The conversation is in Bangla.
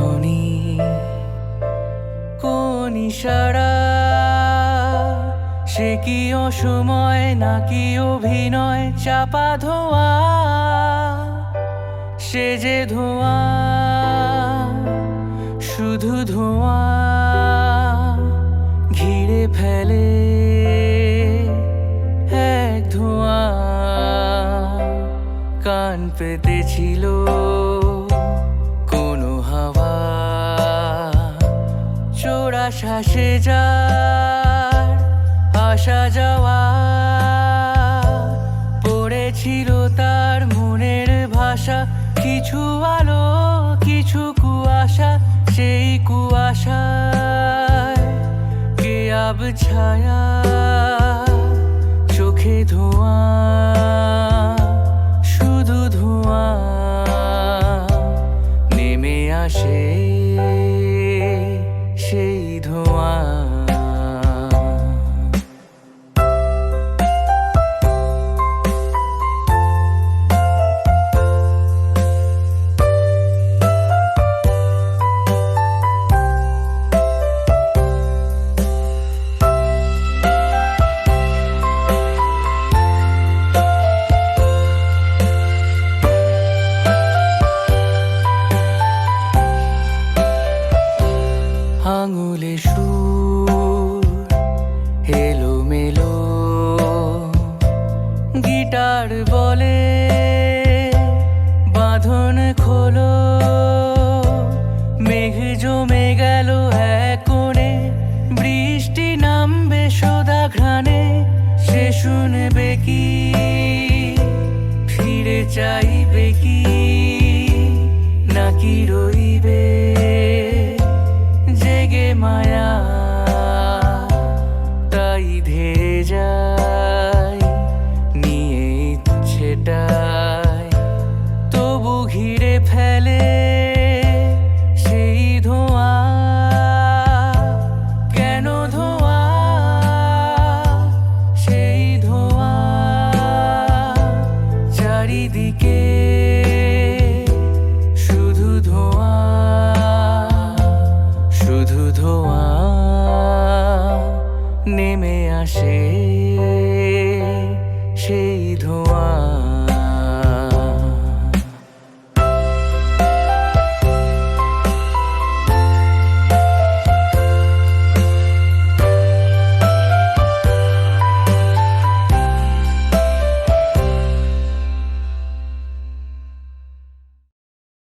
ধ্বনি, কোন ইশারা, সে কি অসময় নাকি অভিনয়? চাপা ধোঁয়া, সে যে ধোঁয়া, শুধু ধোঁয়া ঘিরে ফেলে এক ধোঁয়া। কান পেতেছিল কোনো হাওয়া, চোরা শ্বাসে যার আসা যাওয়া, পড়েছিল তার মনের ভাষা। কিছু আলো, কিছু কুয়াশা, সেই কুয়াশায় কে আব ছায়া, চোখে ধোঁয়া, শুধু ধোঁয়া নেমে আসে সেই ধোঁয়া। আঙুলে সুর এলোমেলো, গিটার বলে বাঁধন খোলো। মেঘ জমে গেল এক কোণে, বৃষ্টি নামবে সোদা ঘ্রাণে। সে শুনবে কি, ফিরে চাইবে কি, নাকি রইবে জেগে মায়া? তাই ধেয়ে যায় নিয়ে ইচ্ছেটাই, তবু ঘিরে ফেলে সেই ধোঁয়া। কেন ধোঁয়া, সেই ধোঁয়া চারিদিকে, শুধু ধোঁয়া, শুধু ধোঁয়া নেমে আসে।